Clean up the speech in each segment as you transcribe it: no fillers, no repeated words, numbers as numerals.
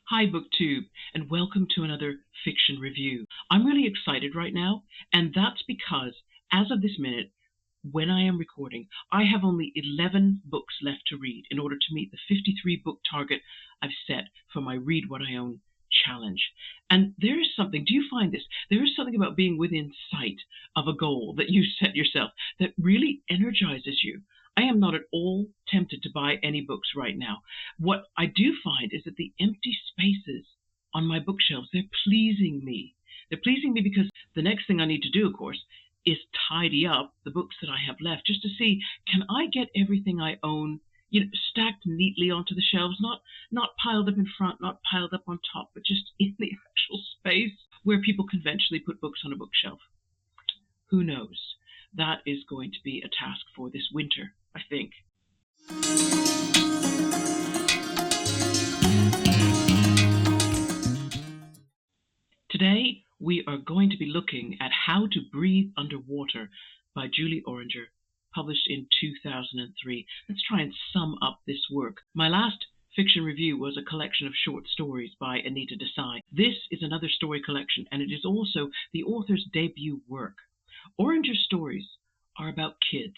Hi, BookTube, and welcome to another fiction review. I'm really excited right now, and that's because, as of this minute, when I am recording, I have only 11 books left to read in order to meet the 53 book target I've set for my Read What I Own challenge. And there is something, do you find this? There is something about being within sight of a goal that you set yourself that really energizes you. I am not at all tempted to buy any books right now. What I do find is that the empty spaces on my bookshelves, they're pleasing me. They're pleasing me because the next thing I need to do, of course, is tidy up the books that I have left just to see, can I get everything I own, stacked neatly onto the shelves, not piled up in front, not piled up on top, but just in the actual space where people conventionally put books on a bookshelf. Who knows? That is going to be a task for this winter, I think. Today, we are going to be looking at How to Breathe Underwater by Julie Orringer, published in 2003. Let's try and sum up this work. My last fiction review was a collection of short stories by Anita Desai. This is another story collection, and it is also the author's debut work. Orringer's stories are about kids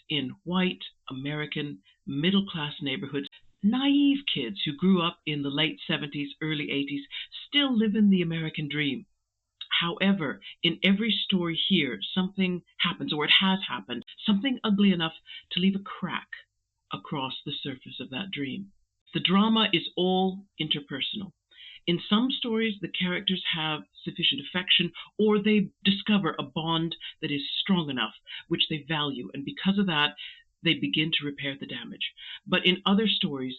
in white, American, middle-class neighborhoods, naive kids who grew up in the late 70s, early 80s, still living the American dream. However, in every story here, something happens, or it has happened, something ugly enough to leave a crack across the surface of that dream. The drama is all interpersonal. In some stories, the characters have sufficient affection, or they discover a bond that is strong enough, which they value, and because of that, they begin to repair the damage. But in other stories,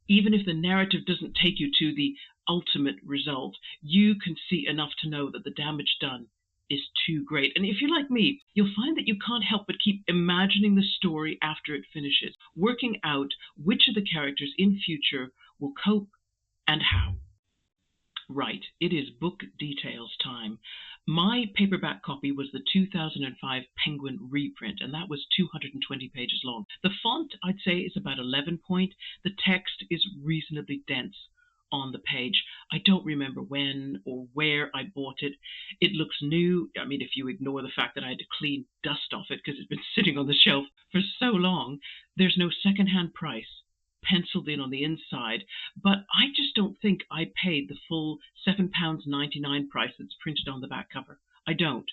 even if the narrative doesn't take you to the ultimate result, you can see enough to know that the damage done is too great. And if you're like me, you'll find that you can't help but keep imagining the story after it finishes, working out which of the characters in future will cope and how. Right, it is book details time. My paperback copy was the 2005 Penguin reprint, and that was 220 pages long. The font, I'd say, is about 11 point. The text is reasonably dense on the page. I don't remember when or where I bought it. It looks new. I mean, if you ignore the fact that I had to clean dust off it because it's been sitting on the shelf for so long, there's no secondhand price penciled in on the inside, but I just don't think I paid the full £7.99 price that's printed on the back cover. I don't.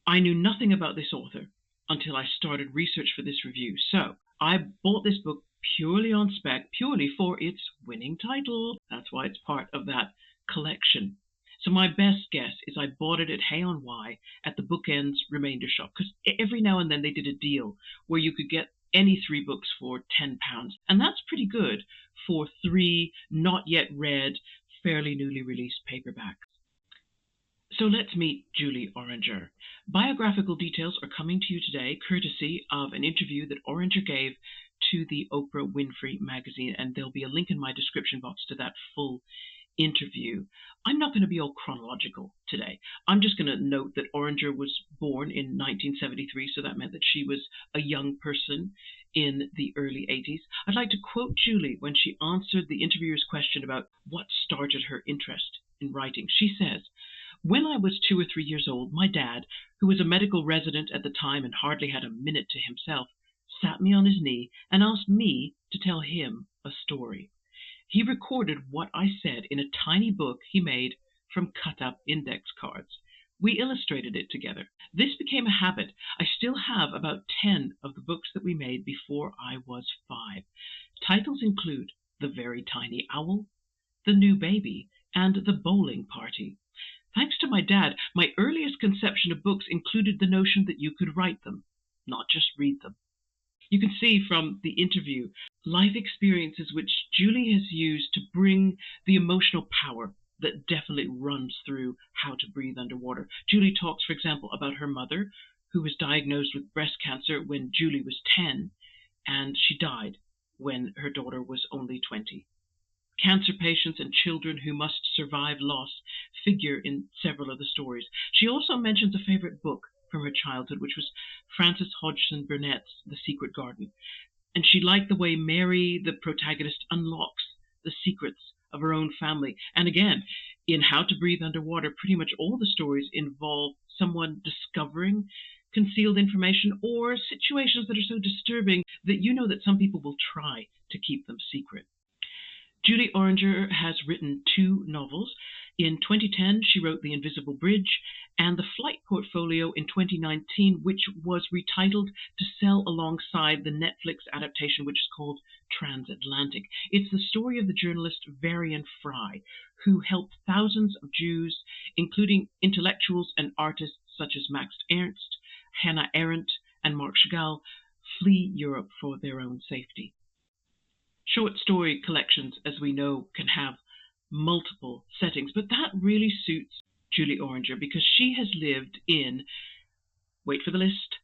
I knew nothing about this author until I started research for this review, so I bought this book purely on spec, purely for its winning title. That's why it's part of that collection. So my best guess is I bought it at RWYO at the Bookends Remainder Shop, because every now and then they did a deal where you could get any 3 books for £10. And that's pretty good for 3 not yet read, fairly newly released paperbacks. So let's meet Julie Orringer. Biographical details are coming to you today, courtesy of an interview that Orringer gave to the Oprah Winfrey magazine, and there'll be a link in my description box to that full interview. I'm not going to be all chronological today. I'm just going to note that Orringer was born in 1973, so that meant that she was a young person in the early 80s. I'd like to quote Julie when she answered the interviewer's question about what started her interest in writing. She says, "When I was 2 or 3 years old, my dad, who was a medical resident at the time and hardly had a minute to himself, sat me on his knee and asked me to tell him a story. He recorded what I said in a tiny book he made from cut-up index cards. We illustrated it together. This became a habit. I still have about 10 of the books that we made before I was 5. Titles include The Very Tiny Owl, The New Baby, and The Bowling Party. Thanks to my dad, my earliest conception of books included the notion that you could write them, not just read them." You can see from the interview life experiences which Julie has used to bring the emotional power that definitely runs through How to Breathe Underwater. Julie talks, for example, about her mother, who was diagnosed with breast cancer when Julie was 10, and she died when her daughter was only 20. Cancer patients and children who must survive loss figure in several of the stories. She also mentions a favorite book from her childhood, which was Frances Hodgson Burnett's The Secret Garden. And she liked the way Mary, the protagonist, unlocks the secrets of her own family. And again, in How to Breathe Underwater, pretty much all the stories involve someone discovering concealed information or situations that are so disturbing that you know that some people will try to keep them secret. Julie Orringer has written 2 novels. In 2010, she wrote The Invisible Bridge and The Flight Portfolio in 2019, which was retitled to sell alongside the Netflix adaptation, which is called Transatlantic. It's the story of the journalist Varian Fry, who helped thousands of Jews, including intellectuals and artists such as Max Ernst, Hannah Arendt, and Marc Chagall, flee Europe for their own safety. Short story collections, as we know, can have multiple settings, but that really suits Julie Orringer because she has lived in, wait for the list,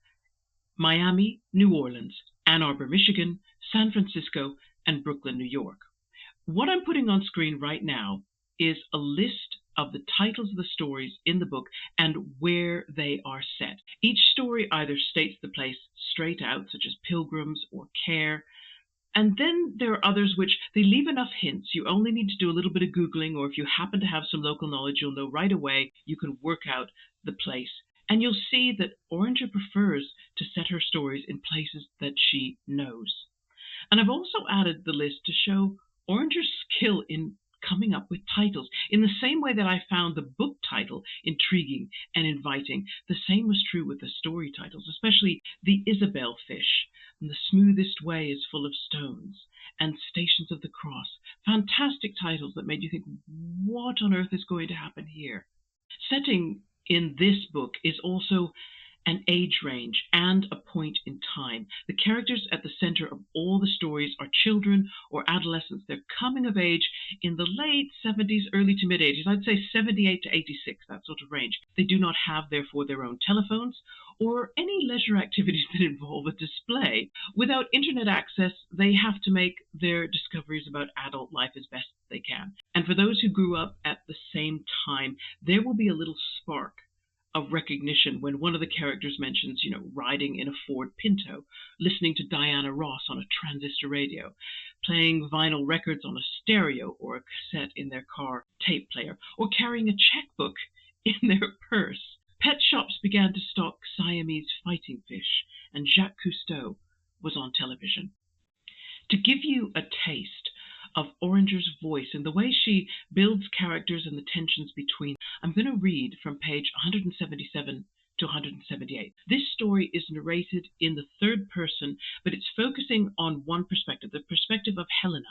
Miami, New Orleans, Ann Arbor, Michigan, San Francisco, and Brooklyn, New York. What I'm putting on screen right now is a list of the titles of the stories in the book and where they are set. Each story either states the place straight out, such as Pilgrims or Care, and then there are others which they leave enough hints. You only need to do a little bit of Googling, or if you happen to have some local knowledge, you'll know right away. You can work out the place. And you'll see that Orringer prefers to set her stories in places that she knows. And I've also added the list to show Orringer's skill in coming up with titles. In the same way that I found the book title intriguing and inviting, the same was true with the story titles, especially The Isabel Fish, and The Smoothest Way is Full of Stones, and Stations of the Cross. Fantastic titles that made you think, what on earth is going to happen here? Setting in this book is also an age range and a point in time. The characters at the center of all the stories are children or adolescents. They're coming of age in the late 70s, early to mid 80s. I'd say 78 to 86, that sort of range. They do not have, therefore, their own telephones or any leisure activities that involve a display. Without internet access, they have to make their discoveries about adult life as best they can. And for those who grew up at the same time, there will be a little spark of recognition when one of the characters mentions, riding in a Ford Pinto, listening to Diana Ross on a transistor radio, playing vinyl records on a stereo or a cassette in their car tape player, or carrying a checkbook in their purse. Pet shops began to stock Siamese fighting fish, and Jacques Cousteau was on television. To give you a taste of Orringer's voice and the way she builds characters and the tensions between, I'm going to read from page 177 to 178. This story is narrated in the third person, but it's focusing on one perspective, the perspective of Helena,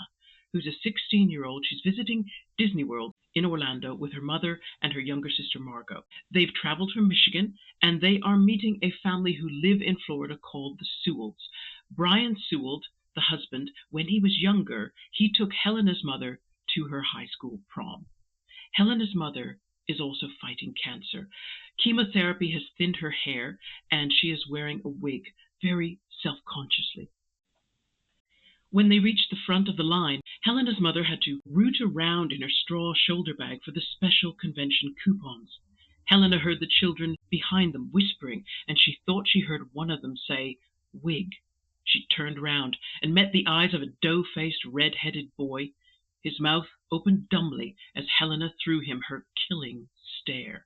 who's a 16-year-old. She's visiting Disney World in Orlando with her mother and her younger sister Margot. They've traveled from Michigan, and they are meeting a family who live in Florida called the Sewells. Brian Sewell, the husband, when he was younger, he took Helena's mother to her high school prom. Helena's mother is also fighting cancer. Chemotherapy has thinned her hair, and she is wearing a wig very self-consciously. When they reached the front of the line, Helena's mother had to root around in her straw shoulder bag for the special convention coupons. Helena heard the children behind them whispering, and she thought she heard one of them say, "wig." She turned round and met the eyes of a dough-faced, red-headed boy. His mouth opened dumbly as Helena threw him her killing stare.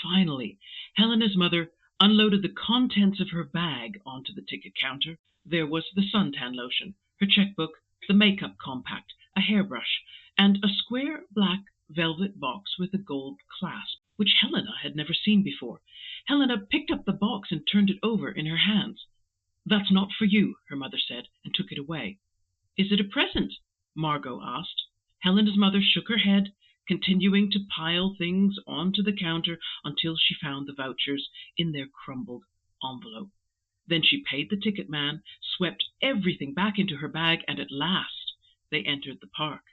Finally, Helena's mother unloaded the contents of her bag onto the ticket counter. There was the suntan lotion, her checkbook, the makeup compact, a hairbrush, and a square black velvet box with a gold clasp, which Helena had never seen before. Helena picked up the box and turned it over in her hands. "That's not for you," her mother said, and took it away. "Is it a present?" Margot asked. Helena's mother shook her head, continuing to pile things onto the counter until she found the vouchers in their crumbled envelope. Then she paid the ticket man, swept everything back into her bag, and at last they entered the park.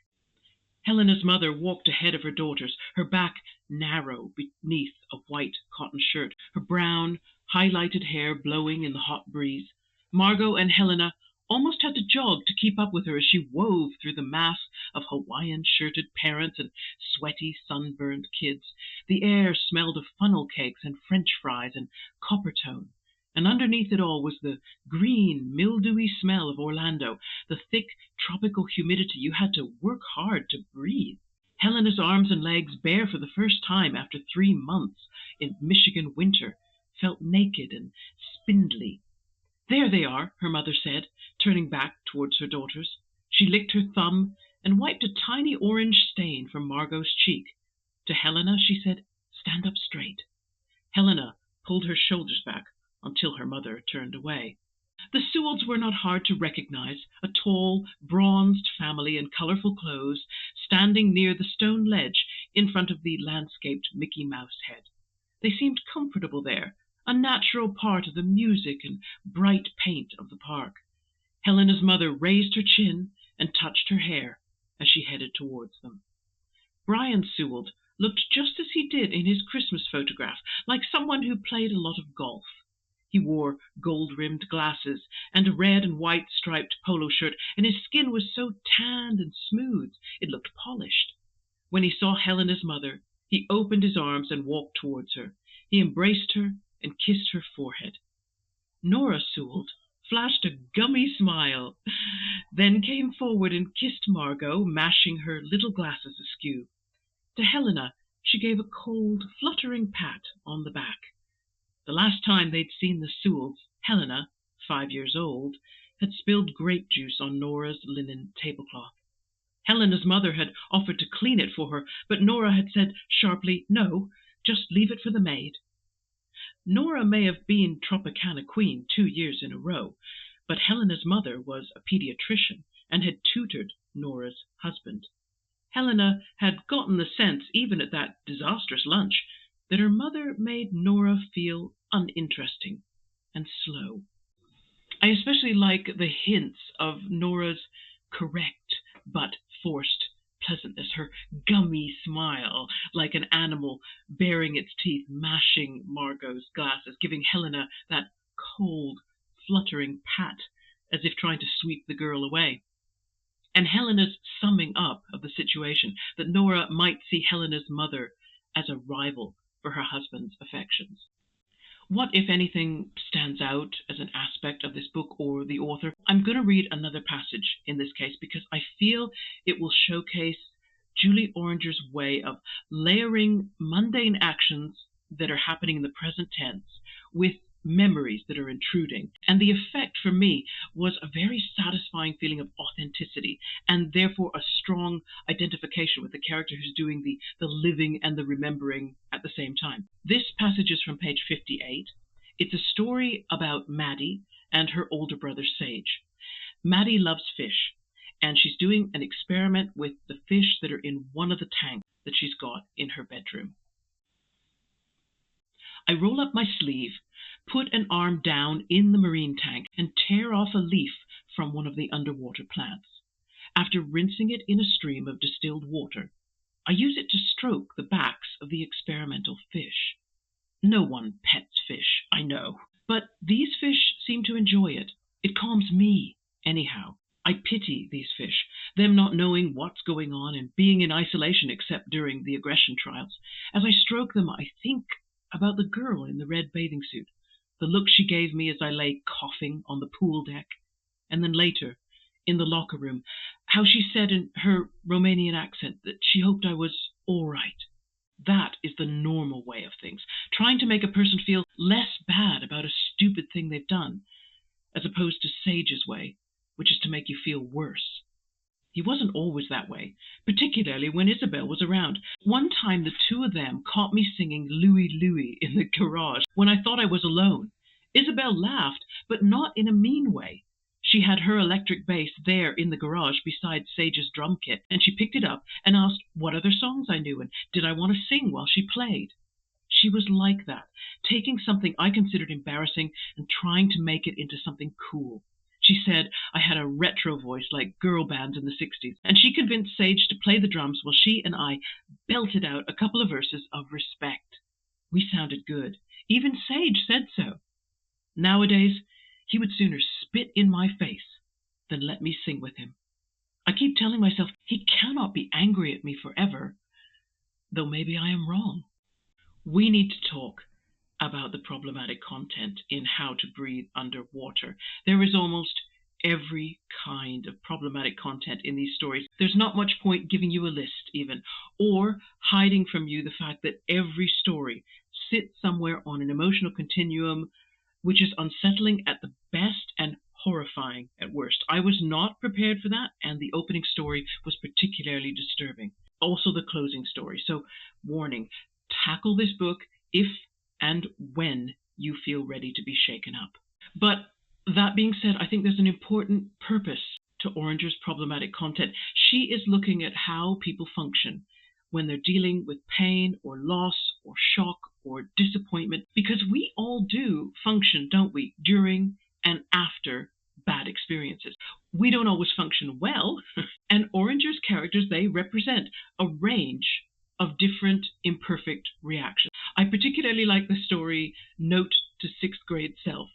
Helena's mother walked ahead of her daughters, her back narrow beneath a white cotton shirt, her brown, highlighted hair blowing in the hot breeze. Margot and Helena almost had to jog to keep up with her as she wove through the mass of Hawaiian-shirted parents and sweaty, sunburned kids. The air smelled of funnel cakes and French fries and Coppertone. And underneath it all was the green, mildewy smell of Orlando, the thick, tropical humidity you had to work hard to breathe. Helena's arms and legs, bare for the first time after 3 months in Michigan winter, felt naked and spindly. "There they are," her mother said, turning back towards her daughters. She licked her thumb and wiped a tiny orange stain from Margot's cheek. To Helena she said, "Stand up straight." Helena pulled her shoulders back until her mother turned away. The Sewells were not hard to recognize, a tall, bronzed family in colorful clothes, standing near the stone ledge in front of the landscaped Mickey Mouse head. They seemed comfortable there, a natural part of the music and bright paint of the park. Helena's mother raised her chin and touched her hair as she headed towards them. Brian Sewell looked just as he did in his Christmas photograph, like someone who played a lot of golf. He wore gold-rimmed glasses and a red and white striped polo shirt, and his skin was so tanned and smooth it looked polished. When he saw Helena's mother, he opened his arms and walked towards her. He embraced her and kissed her forehead. Nora Sewell flashed a gummy smile, then came forward and kissed Margot, mashing her little glasses askew. To Helena she gave a cold, fluttering pat on the back. The last time they'd seen the Sewells, Helena, 5 years old, had spilled grape juice on Nora's linen tablecloth. Helena's mother had offered to clean it for her, but Nora had said sharply, "No, just leave it for the maid." Nora may have been Tropicana Queen 2 years in a row, but Helena's mother was a pediatrician and had tutored Nora's husband. Helena had gotten the sense, even at that disastrous lunch, that her mother made Nora feel uninteresting and slow. I especially like the hints of Nora's correct but forced pleasantness, her gummy smile, like an animal baring its teeth, mashing Margot's glasses, giving Helena that cold, fluttering pat, as if trying to sweep the girl away. And Helena's summing up of the situation, that Nora might see Helena's mother as a rival for her husband's affections. What, if anything, stands out as an aspect of this book or the author? I'm going to read another passage in this case because I feel it will showcase Julie Orringer's way of layering mundane actions that are happening in the present tense with memories that are intruding. And the effect for me was a very satisfying feeling of authenticity and therefore a strong identification with the character who's doing the living and the remembering at the same time. This passage is from page 58. It's a story about Maddie and her older brother Sage. Maddie loves fish, and she's doing an experiment with the fish that are in one of the tanks that she's got in her bedroom. I roll up my sleeve, put an arm down in the marine tank, and tear off a leaf from one of the underwater plants. After rinsing it in a stream of distilled water, I use it to stroke the backs of the experimental fish. No one pets fish, I know, but these fish seem to enjoy it. It calms me, anyhow. I pity these fish, them not knowing what's going on and being in isolation except during the aggression trials. As I stroke them, I think about the girl in the red bathing suit, the look she gave me as I lay coughing on the pool deck, and then later, in the locker room, how she said in her Romanian accent that she hoped I was all right. That is the normal way of things, trying to make a person feel less bad about a stupid thing they've done, as opposed to Sage's way, which is to make you feel worse. He wasn't always that way, particularly when Isabel was around. One time the two of them caught me singing Louie Louie in the garage when I thought I was alone. Isabel laughed, but not in a mean way. She had her electric bass there in the garage beside Sage's drum kit, and she picked it up and asked what other songs I knew and did I want to sing while she played. She was like that, taking something I considered embarrassing and trying to make it into something cool. She said I had a retro voice like girl bands in the 60s, and she convinced Sage to play the drums while she and I belted out a couple of verses of respect. We sounded good. Even Sage said so. Nowadays, he would sooner spit in my face than let me sing with him. I keep telling myself he cannot be angry at me forever, though maybe I am wrong. We need to talk about the problematic content in How to Breathe Underwater. There is almost every kind of problematic content in these stories. There's not much point giving you a list even, or hiding from you the fact that every story sits somewhere on an emotional continuum which is unsettling at the best and horrifying at worst. I was not prepared for that, and the opening story was particularly disturbing. Also the closing story. So, warning, tackle this book if and when you feel ready to be shaken up. But that being said, I think there's an important purpose to Orringer's problematic content. She is looking at how people function when they're dealing with pain or loss or shock or disappointment, because we all do function, don't we, during and after bad experiences. We don't always function well, and Orringer's characters, they represent a range of different imperfect reactions. I particularly like the story Note to Sixth Grade Self,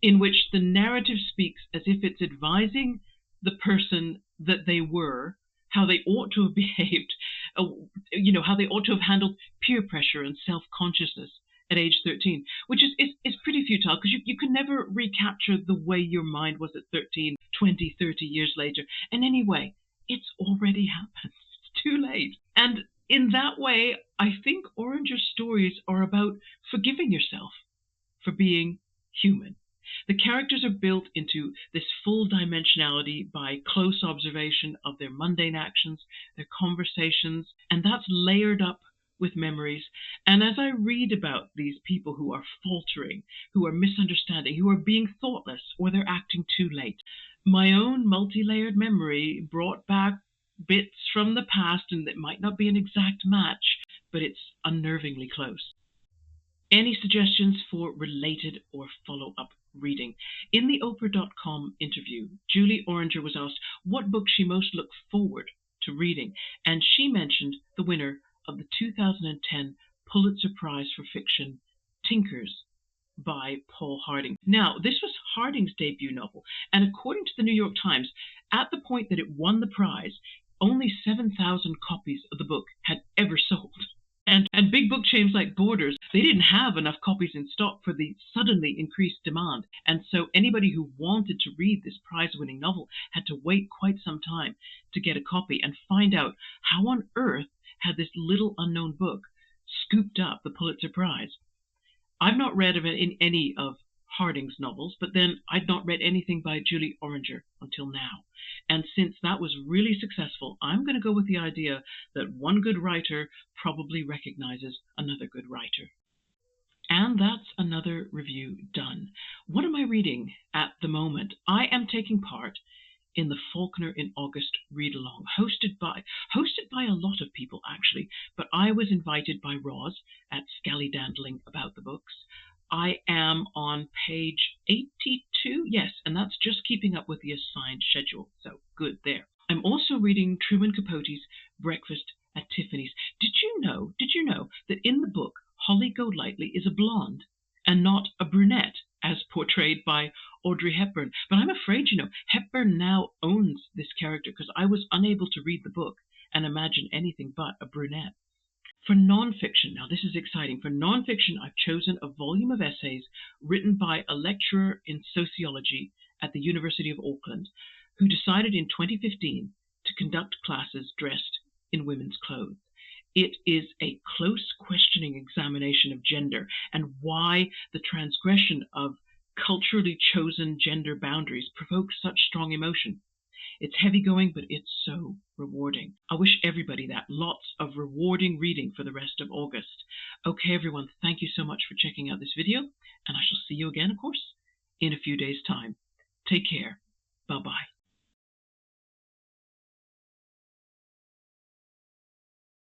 in which the narrative speaks as if it's advising the person that they were, how they ought to have behaved, how they ought to have handled peer pressure and self-consciousness at age 13, which is pretty futile because you can never recapture the way your mind was at 13, 20, 30 years later. And anyway, it's already happened. It's too late. And in that way, I think Orringer's stories are about forgiving yourself for being human. The characters are built into this full dimensionality by close observation of their mundane actions, their conversations, and that's layered up with memories. And as I read about these people who are faltering, who are misunderstanding, who are being thoughtless, or they're acting too late, my own multi-layered memory brought back bits from the past, and it might not be an exact match, but it's unnervingly close. Any suggestions for related or follow-up reading? In the Oprah.com interview, Julie Orringer was asked what book she most looked forward to reading, and she mentioned the winner of the 2010 Pulitzer Prize for Fiction, Tinkers, by Paul Harding. Now, this was Harding's debut novel, and according to the New York Times, at the point that it won the prize, only 7,000 copies of the book had ever sold. And big book chains like Borders, they didn't have enough copies in stock for the suddenly increased demand. And so anybody who wanted to read this prize-winning novel had to wait quite some time to get a copy and find out how on earth had this little unknown book scooped up the Pulitzer Prize. I've not read of it in any of Harding's novels, but then I'd not read anything by Julie Orringer until now. And since that was really successful, I'm going to go with the idea that one good writer probably recognizes another good writer. And that's another review done. What am I reading at the moment? I am taking part in the Faulkner in August read-along, hosted by a lot of people actually, but I was invited by Roz at Scallydandling About the Books. I am on page 82, yes, and that's just keeping up with the assigned schedule, so good there. I'm also reading Truman Capote's Breakfast at Tiffany's. Did you know that in the book, Holly Golightly is a blonde and not a brunette, as portrayed by Audrey Hepburn? But I'm afraid, Hepburn now owns this character because I was unable to read the book and imagine anything but a brunette. For nonfiction, now this is exciting, for nonfiction I've chosen a volume of essays written by a lecturer in sociology at the University of Auckland who decided in 2015 to conduct classes dressed in women's clothes. It is a close questioning examination of gender and why the transgression of culturally chosen gender boundaries provokes such strong emotion. It's heavy going, but it's so rewarding. I wish everybody that. Lots of rewarding reading for the rest of August. Okay, everyone, thank you so much for checking out this video, and I shall see you again, of course, in a few days' time. Take care. Bye-bye.